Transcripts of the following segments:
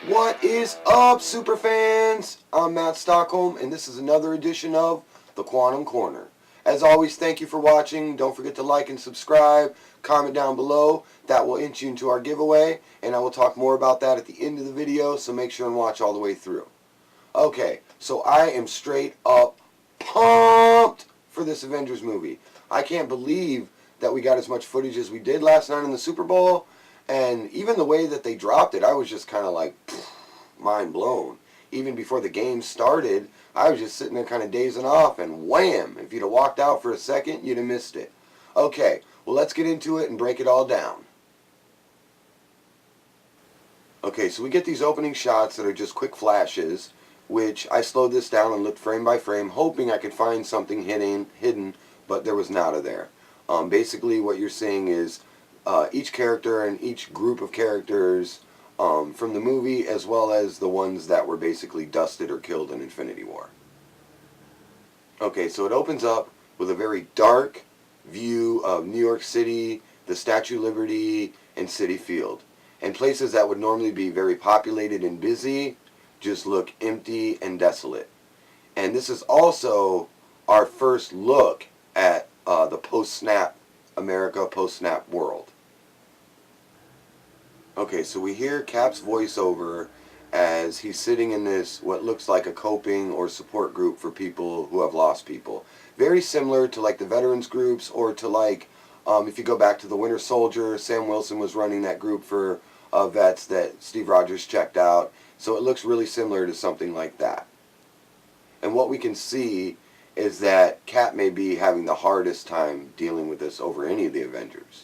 What is up, superfans? I'm Matt Stockholm, and this is another edition of the Quantum Corner. As always, thank you for watching. Don't forget to like and subscribe. Comment down below. That will enter you into our giveaway, and I will talk more about that at the end of the video, so make sure and watch all the way through. Okay, so I am straight up pumped for this Avengers movie. I can't believe that we got as much footage as we did last night in the Super Bowl. And even the way that they dropped it, I was just kind of like, mind blown. Even before the game started, I was just sitting there kind of dazing off, and wham! If you'd have walked out for a second, you'd have missed it. Okay, well, let's get into it and break it all down. Okay, so we get these opening shots that are just quick flashes, which I slowed this down and looked frame by frame, hoping I could find something hidden, but there was nada there. Basically, what you're seeing is each character and each group of characters from the movie, as well as the ones that were basically dusted or killed in Infinity War. Okay, so it opens up with a very dark view of New York City, the Statue of Liberty, and Citi Field. And places that would normally be very populated and busy just look empty and desolate. And this is also our first look at the post-snap America, post-snap world. Okay, so we hear Cap's voiceover as he's sitting in this, what looks like a coping or support group for people who have lost people. Very similar to like the veterans groups, or to like, if you go back to the Winter Soldier, Sam Wilson was running that group for vets that Steve Rogers checked out. So it looks really similar to something like that. And what we can see is that Cap may be having the hardest time dealing with this over any of the Avengers.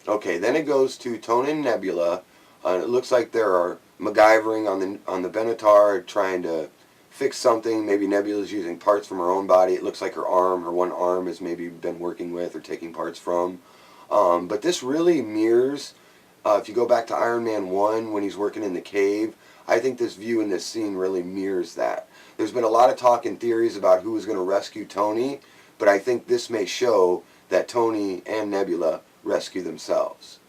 Okay, then it goes to Tony and Nebula. It looks like they're MacGyvering on the Benatar, trying to fix something. Maybe Nebula's using parts from her own body. It looks like her one arm has maybe been working with or taking parts from. But this really mirrors, if you go back to Iron Man 1 when he's working in the cave, I think this view in this scene really mirrors that. There's been a lot of talk and theories about who was going to rescue Tony, but I think this may show that Tony and Nebula rescue themselves.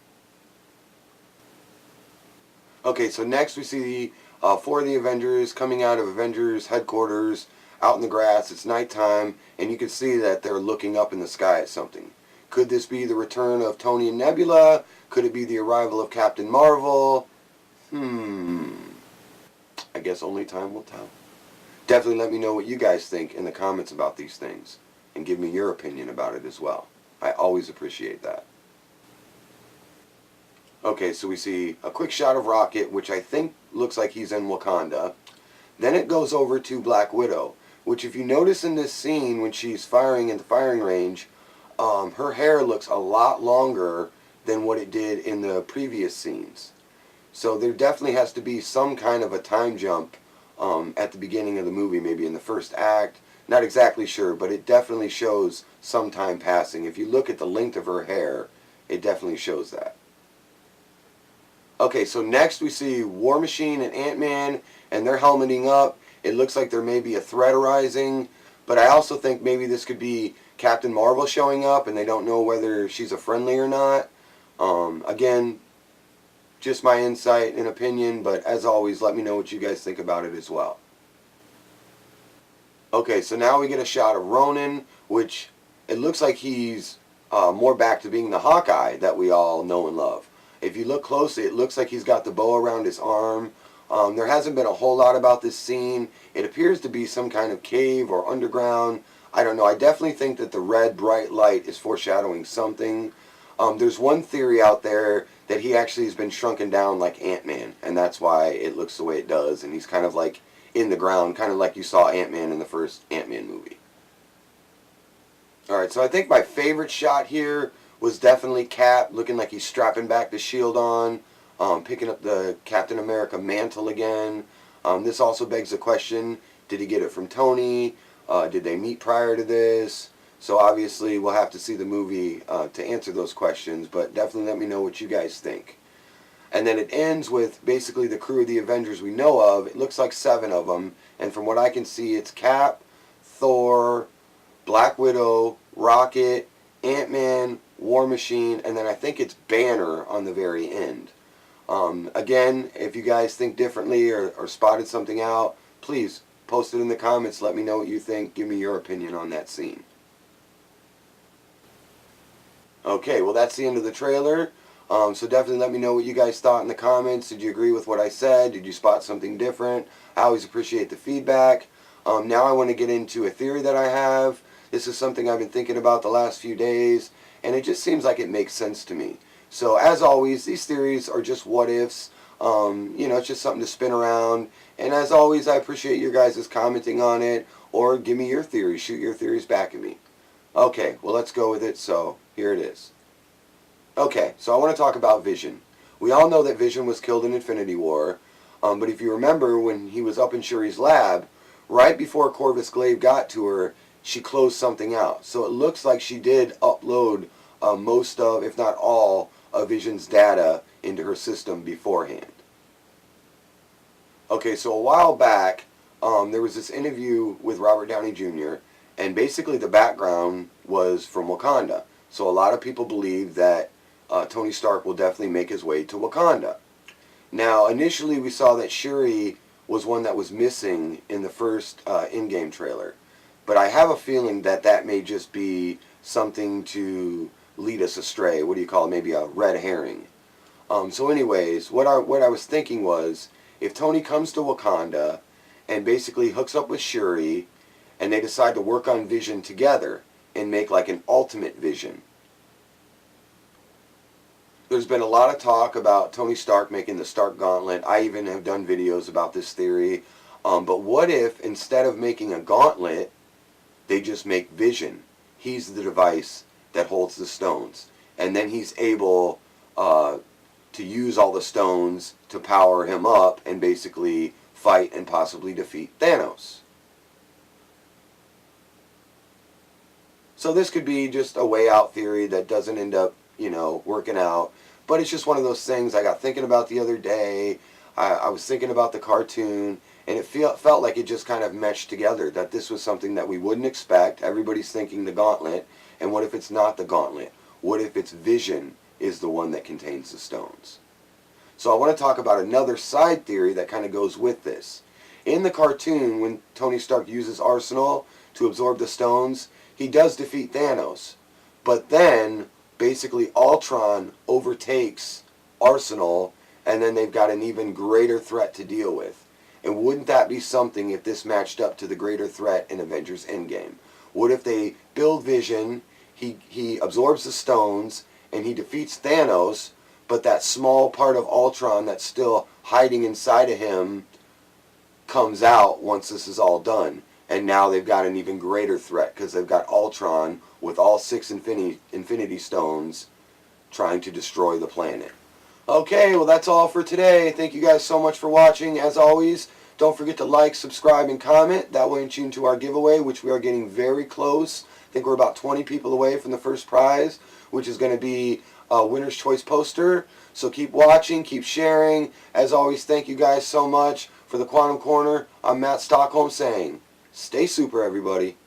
Okay, so next we see four of the Avengers coming out of Avengers headquarters out in the grass. It's nighttime, and you can see that they're looking up in the sky at something. Could this be the return of Tony and Nebula? Could it be the arrival of Captain Marvel? I guess only time will tell. Definitely let me know what you guys think in the comments about these things, and give me your opinion about it as well. I always appreciate that. Okay, so we see a quick shot of Rocket, which I think looks like he's in Wakanda. Then it goes over to Black Widow, which if you notice in this scene when she's firing in the firing range, her hair looks a lot longer than what it did in the previous scenes. So there definitely has to be some kind of a time jump at the beginning of the movie, maybe in the first act. Not exactly sure, but it definitely shows some time passing. If you look at the length of her hair, it definitely shows that. Okay, so next we see War Machine and Ant-Man, and they're helmeting up. It looks like there may be a threat arising, but I also think maybe this could be Captain Marvel showing up, and they don't know whether she's a friendly or not. Again, just my insight and opinion, but as always, let me know what you guys think about it as well. Okay, so now we get a shot of Ronan, which it looks like he's more back to being the Hawkeye that we all know and love. If you look closely, it looks like he's got the bow around his arm. There hasn't been a whole lot about this scene. It appears to be some kind of cave or underground. I don't know. I definitely think that the red bright light is foreshadowing something. There's one theory out there that he actually has been shrunken down like Ant-Man, and that's why it looks the way it does, and he's kind of like in the ground, kind of like you saw Ant-Man in the first Ant-Man movie. Alright, so I think my favorite shot here was definitely Cap, looking like he's strapping back the shield on, picking up the Captain America mantle again. This also begs the question, did he get it from Tony? Did they meet prior to this? So obviously we'll have to see the movie to answer those questions, but definitely let me know what you guys think. And then it ends with basically the crew of the Avengers we know of. It looks like 7 of them, and from what I can see, it's Cap, Thor, Black Widow, Rocket, Ant-Man, War Machine, and then I think it's Banner on the very end. Again, if you guys think differently or spotted something out, please post it in the comments. Let me know what you think. Give me your opinion on that scene. Okay, well that's the end of the trailer. So definitely let me know what you guys thought in the comments. Did you agree with what I said? Did you spot something different? I always appreciate the feedback. Now I want to get into a theory that I have. This is something I've been thinking about the last few days, and it just seems like it makes sense to me. So as always, these theories are just what ifs. It's just something to spin around. And as always, I appreciate your guys' commenting on it, or give me your theories. Shoot your theories back at me. Okay, well let's go with it. So here it is. Okay, so I want to talk about Vision. We all know that Vision was killed in Infinity War, but if you remember when he was up in Shuri's lab, right before Corvus Glaive got to her, she closed something out. So it looks like she did upload most of, if not all, of Vision's data into her system beforehand. Okay, so a while back, there was this interview with Robert Downey Jr., and basically the background was from Wakanda. So a lot of people believe that Tony Stark will definitely make his way to Wakanda. Now, initially we saw that Shuri was one that was missing in the first in-game trailer. But I have a feeling that that may just be something to lead us astray. What do you call it? Maybe a red herring. So anyways, what I was thinking was, if Tony comes to Wakanda and basically hooks up with Shuri, and they decide to work on Vision together and make like an ultimate Vision. There's been a lot of talk about Tony Stark making the Stark Gauntlet. I even have done videos about this theory. But what if, instead of making a gauntlet, they just make Vision? He's the device that holds the stones. And then he's able to use all the stones to power him up and basically fight and possibly defeat Thanos. So this could be just a way out theory that doesn't end up, working out. But it's just one of those things I got thinking about the other day. I was thinking about the cartoon, and it felt like it just kind of meshed together, that this was something that we wouldn't expect. Everybody's thinking the gauntlet, and what if it's not the gauntlet? What if it's Vision is the one that contains the stones? So I want to talk about another side theory that kind of goes with this. In the cartoon, when Tony Stark uses Arsenal to absorb the stones, he does defeat Thanos. But then, basically, Ultron overtakes Arsenal, and then they've got an even greater threat to deal with. And wouldn't that be something if this matched up to the greater threat in Avengers Endgame? What if they build Vision, he absorbs the stones, and he defeats Thanos, but that small part of Ultron that's still hiding inside of him comes out once this is all done? And now they've got an even greater threat because they've got Ultron with all 6 Infinity Stones trying to destroy the planet. Okay, well that's all for today. Thank you guys so much for watching. As always, don't forget to like, subscribe, and comment. That way enter into our giveaway, which we are getting very close. I think we're about 20 people away from the first prize, which is going to be a winner's choice poster. So keep watching, keep sharing. As always, thank you guys so much. For the Quantum Corner, I'm Matt Stockholm saying, stay super, everybody.